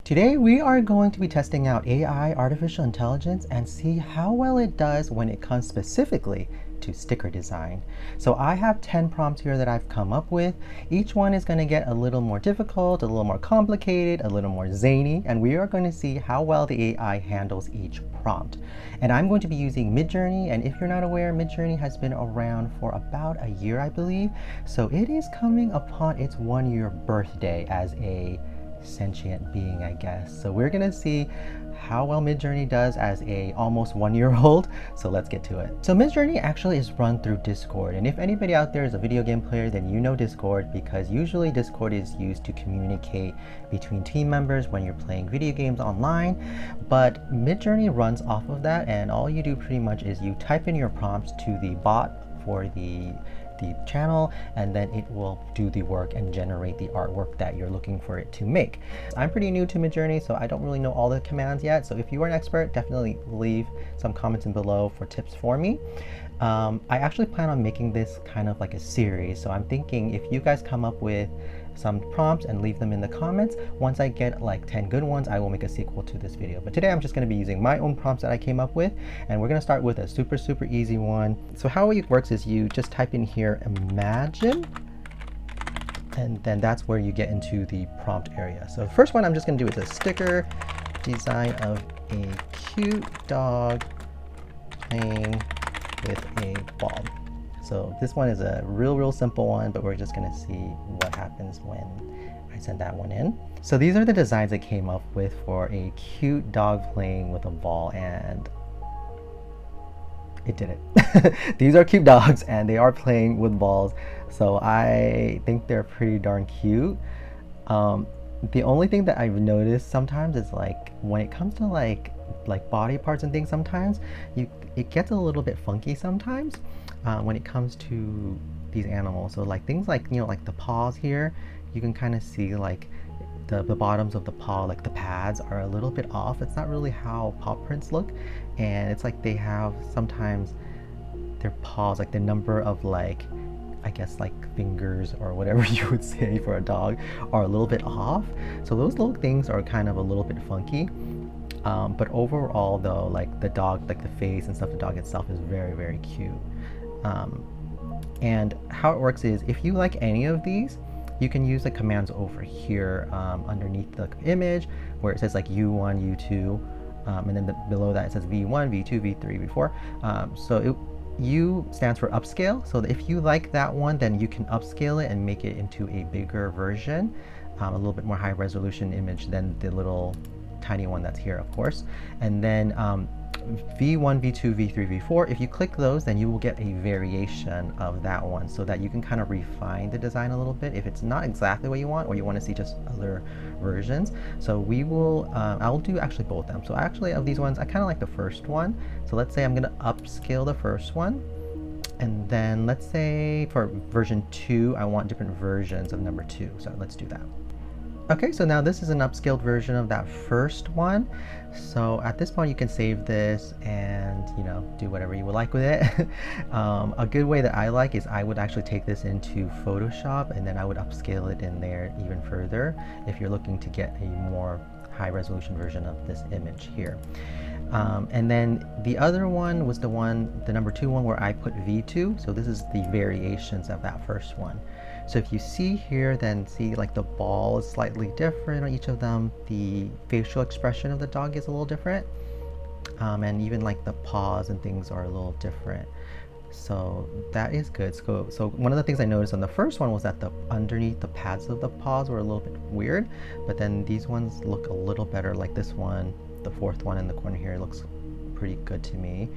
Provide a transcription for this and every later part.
Today we are going to be testing out AI, artificial intelligence, and see how well it does when it comes specifically to sticker design. So I have 10 prompts here that I've come up with. Each one is going to get a little more difficult, a little more complicated, a little more zany, and we are going to see how well the AI handles each prompt. And I'm going to be using MidJourney, and if you're not aware, MidJourney has been around for about a year, I believe. So it is coming upon its 1-year birthday as a sentient being, I guess. So we're gonna see how well MidJourney does as a almost 1-year-old. So let's get to it. So MidJourney actually is run through Discord, and if anybody out there is a video game player, then you know Discord, because usually Discord is used to communicate between team members when you're playing video games online. But MidJourney runs off of that, and all you do pretty much is you type in your prompts to the bot for the channel, and then it will do the work and generate the artwork that you're looking for it to make. I'm pretty new to MidJourney, so I don't really know all the commands yet. So if you are an expert, definitely leave some comments in below for tips for me. I actually plan on making this kind of like a series. So I'm thinking if you guys come up with some prompts and leave them in the comments, once I get like 10 good ones, I will make a sequel to this video. But today I'm just going to be using my own prompts that I came up with, and we're going to start with a super easy one. So how it works is you just type in here imagine, and then that's where you get into the prompt area. So the first one I'm just going to do is a sticker design of a cute dog playing with a ball. So this one is a real simple one, but we're just gonna see what happens when I send that one in. So these are the designs I came up with for a cute dog playing with a ball, and it did it. These are cute dogs and they are playing with balls. So I think they're pretty darn cute. The only thing that I've noticed sometimes is like when it comes to like body parts and things, sometimes it gets a little bit funky sometimes. When it comes to these animals. So like things like, like the paws here, you can kind of see like the bottoms of the paw, like the pads are a little bit off. It's not really how paw prints look, and it's like they have sometimes their paws, like the number of like, I guess like fingers or whatever you would say for a dog, are a little bit off. So those little things are kind of a little bit funky. But overall though, like the dog, like the face and stuff, the dog itself is very cute. And how it works is if you like any of these, you can use the commands over here underneath the image where it says like U1, U2, and then below that it says V1, V2, V3, V4. So U stands for upscale. So if you like that one, then you can upscale it and make it into a bigger version, a little bit more high resolution image than the little tiny one that's here, of course. And then V1, V2, V3, V4, if you click those, then you will get a variation of that one, so that you can kind of refine the design a little bit if it's not exactly what you want, or you want to see just other versions. So we will, I'll do actually both of them. So actually of these ones, I kind of like the first one. So let's say I'm going to upscale the first one. And then let's say for version 2, I want different versions of number 2. So let's do that. Okay, so now this is an upscaled version of that first one. So at this point you can save this and do whatever you would like with it. A good way that I like is I would actually take this into Photoshop, and then I would upscale it in there even further if you're looking to get a more high resolution version of this image here. And then the other one was the number 2 one, where I put V2. So this is the variations of that first one. So if you see here, then see like the ball is slightly different on each of them. The facial expression of the dog is a little different. And even like the paws and things are a little different. So that is good. So one of the things I noticed on the first one was that underneath the pads of the paws were a little bit weird, but then these ones look a little better. Like this one, the fourth one in the corner here, looks pretty good to me.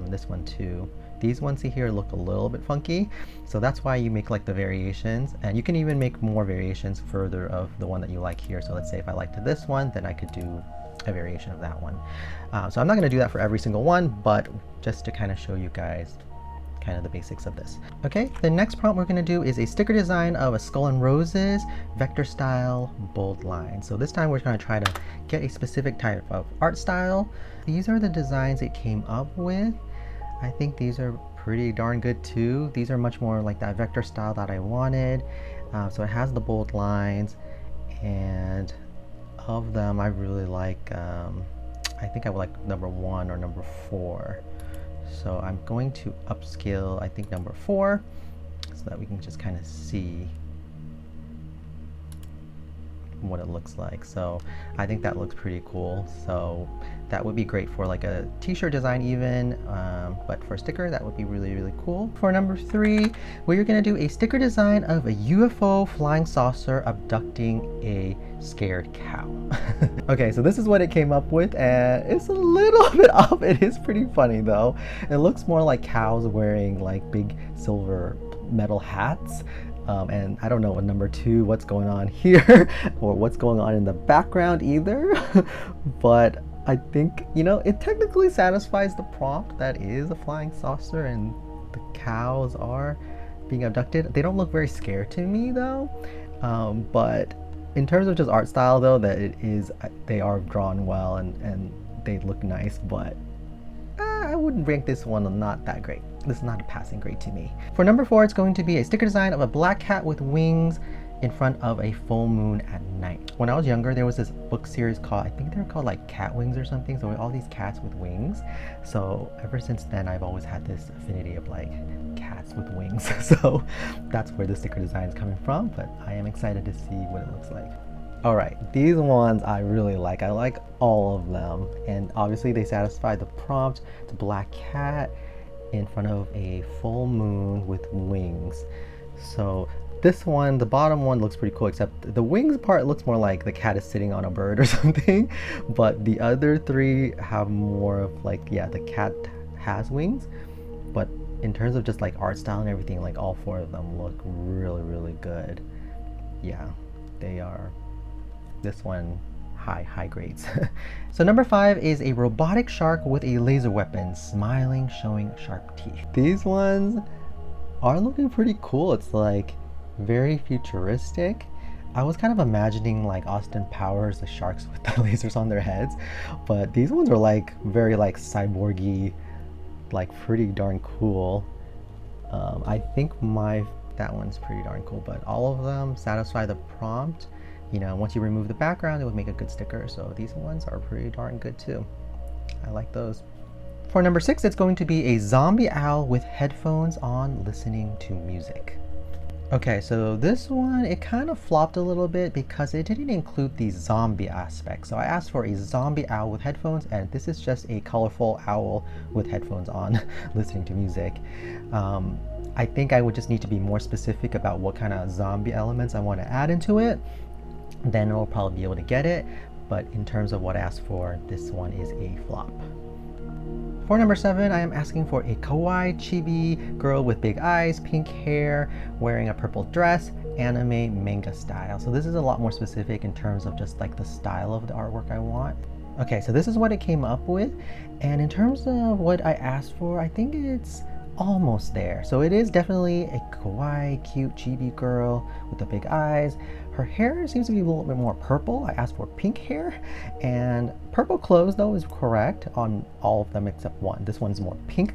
This one too. These ones here look a little bit funky, so that's why you make like the variations, and you can even make more variations further of the one that you like here. So let's say if I liked this one, then I could do a variation of that one. So I'm not going to do that for every single one, but just to kind of show you guys kind of the basics of this. Okay, the next prompt we're going to do is a sticker design of a skull and roses, vector style, bold line. So this time we're going to try to get a specific type of art style. These are the designs it came up with. I think these are pretty darn good too. These are much more like that vector style that I wanted. So it has the bold lines, and of them, I really like, I think I would like number 1 or number 4. So I'm going to upscale, I think, number 4, so that we can just kind of see what it looks like. So I think that looks pretty cool. So that would be great for like a t-shirt design even, but for a sticker that would be really, really cool. For number 3, we're gonna do a sticker design of a UFO flying saucer abducting a scared cow. Okay, so this is what it came up with, and it's a little bit off. It is pretty funny though. It looks more like cows wearing like big silver metal hats. And I don't know, number 2, what's going on here or what's going on in the background either. But I think, you know, it technically satisfies the prompt that is a flying saucer and the cows are being abducted. They don't look very scared to me though. But in terms of just art style though, that it is, they are drawn well and they look nice, but I wouldn't rank this one not that great. This is not a passing grade to me. For number 4, it's going to be a sticker design of a black cat with wings in front of a full moon at night. When I was younger, there was this book series called, I think they were called like Cat Wings or something. So all these cats with wings. So ever since then, I've always had this affinity of like cats with wings. So that's where the sticker design is coming from, but I am excited to see what it looks like. All right, these ones I really like. I like all of them. And obviously they satisfy the prompt. It's a black cat in front of a full moon with wings. So this one, the bottom one, looks pretty cool, except the wings part looks more like the cat is sitting on a bird or something. But the other 3 have more of like, yeah, the cat has wings. But in terms of just like art style and everything, like all 4 of them look really, really good. Yeah, they are. This one, high grades. So number 5 is a robotic shark with a laser weapon, smiling, showing sharp teeth. These ones are looking pretty cool. It's like very futuristic. I was kind of imagining like Austin Powers, the sharks with the lasers on their heads, but these ones are like very like cyborgy, like pretty darn cool. I think that one's pretty darn cool, but all of them satisfy the prompt. You know, once you remove the background, it would make a good sticker. So these ones are pretty darn good too. I like those. For number 6, it's going to be a zombie owl with headphones on listening to music. Okay, so this one, it kind of flopped a little bit because it didn't include the zombie aspect. So I asked for a zombie owl with headphones, and this is just a colorful owl with headphones on listening to music. I think I would just need to be more specific about what kind of zombie elements I want to add into it. Then we'll probably be able to get it. But in terms of what I asked for, this one is a flop. For number 7, I am asking for a kawaii chibi girl with big eyes, pink hair, wearing a purple dress, anime manga style. So this is a lot more specific in terms of just like the style of the artwork I want. Okay, so this is what it came up with. And in terms of what I asked for, I think it's almost there. So it is definitely a kawaii, cute chibi girl with the big eyes. Her hair seems to be a little bit more purple. I asked for pink hair, and purple clothes though is correct on all of them except one. This one's more pink.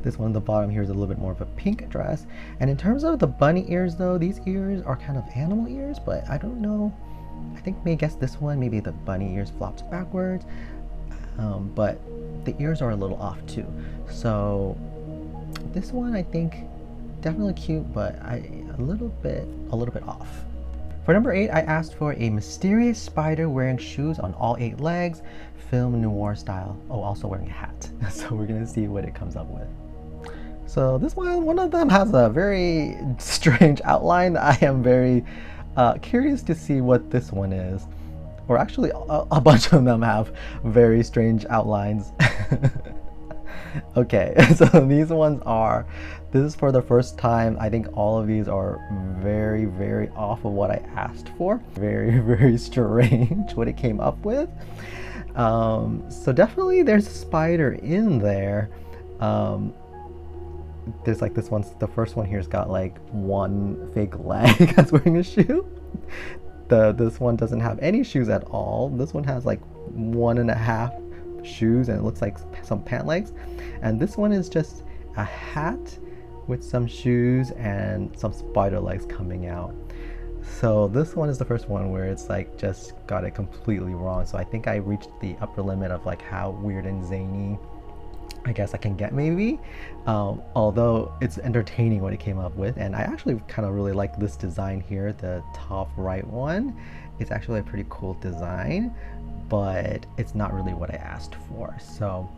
This one at the bottom here is a little bit more of a pink dress. And in terms of the bunny ears though, these ears are kind of animal ears, but I don't know. I think maybe guess this one, maybe the bunny ears flops backwards. But the ears are a little off too. So this one I think definitely cute, but a little bit off. For number 8, I asked for a mysterious spider wearing shoes on all 8 legs, film noir style. Oh, also wearing a hat. So we're gonna see what it comes up with. So this one of them has a very strange outline. I am very curious to see what this one is. Or actually, a bunch of them have very strange outlines. Okay, so these ones are, this is for the first time. I think all of these are very, very off of what I asked for. Very, very strange what it came up with. So definitely there's a spider in there. There's like this one's, the first one here's got like one fake leg that's wearing a shoe. This one doesn't have any shoes at all. This one has like 1.5 shoes and it looks like some pant legs, and this one is just a hat with some shoes and some spider legs coming out. So this one is the first one where it's like just got it completely wrong. So I think I reached the upper limit of like how weird and zany I guess I can get maybe, although it's entertaining what it came up with. And I actually kind of really like this design here, the top right one. It's actually a pretty cool design, but it's not really what I asked for. So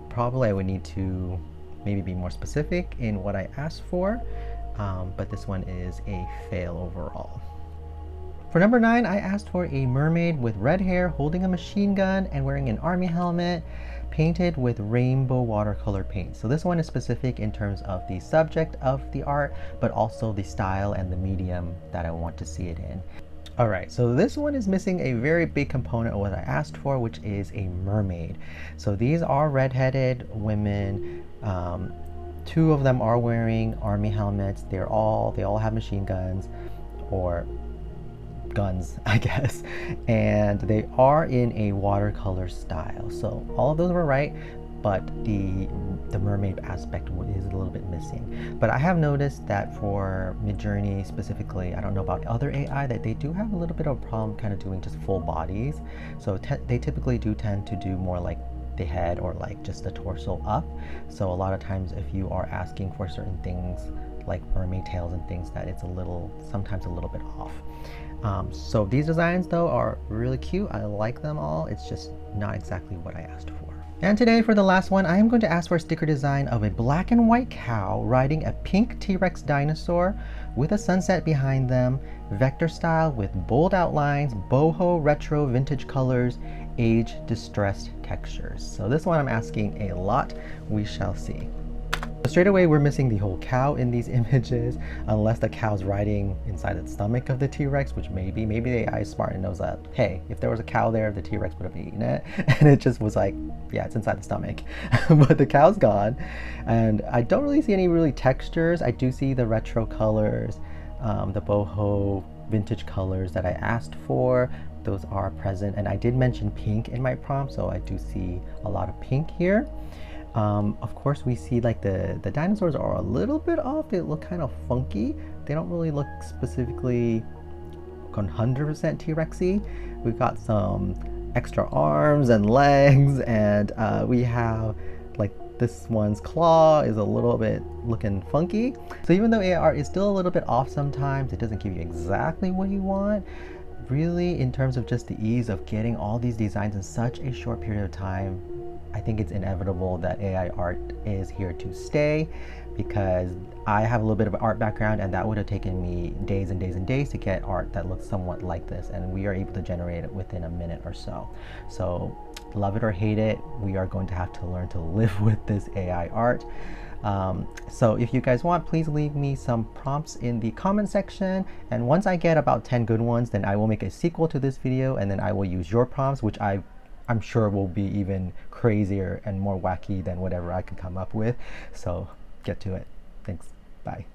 probably I would need to maybe be more specific in what I asked for, but this one is a fail overall. For number 9, I asked for a mermaid with red hair holding a machine gun and wearing an army helmet, painted with rainbow watercolor paint. So this one is specific in terms of the subject of the art, but also the style and the medium that I want to see it in. Alright, so this one is missing a very big component of what I asked for, which is a mermaid. So these are red-headed women. 2 of them are wearing army helmets. They all have machine guns, or guns, I guess, and they are in a watercolor style. So all of those were right, but the mermaid aspect is a little bit missing. But I have noticed that for MidJourney specifically, I don't know about other AI, that they do have a little bit of a problem kind of doing just full bodies. So they typically do tend to do more like the head or like just the torso up. So a lot of times if you are asking for certain things like mermaid tails and things, that it's sometimes a little bit off. So these designs though are really cute. I like them all. It's just not exactly what I asked for. And today for the last one, I am going to ask for a sticker design of a black and white cow riding a pink T-Rex dinosaur with a sunset behind them, vector style with bold outlines, boho retro vintage colors, age distressed textures. So this one I'm asking a lot. We shall see. Straight away, we're missing the whole cow in these images, unless the cow's riding inside the stomach of the T-Rex, which maybe the AI is smart and knows that, hey, if there was a cow there, the T-Rex would have eaten it. And it just was like, yeah, it's inside the stomach. But the cow's gone. And I don't really see any really textures. I do see the retro colors, the boho vintage colors that I asked for. Those are present. And I did mention pink in my prompt, so I do see a lot of pink here. Of course, we see like the dinosaurs are a little bit off. They look kind of funky. They don't really look specifically 100% T-Rexy. We've got some extra arms and legs, and we have like this one's claw is a little bit looking funky. So even though AR is still a little bit off sometimes, it doesn't give you exactly what you want. Really, in terms of just the ease of getting all these designs in such a short period of time, I think it's inevitable that AI art is here to stay, because I have a little bit of an art background, and that would have taken me days and days and days to get art that looks somewhat like this, and we are able to generate it within a minute or so. So love it or hate it, we are going to have to learn to live with this AI art. So if you guys want, please leave me some prompts in the comment section, and once I get about 10 good ones, then I will make a sequel to this video, and then I will use your prompts, which I'm sure will be even crazier and more wacky than whatever I could come up with. So get to it. Thanks. Bye.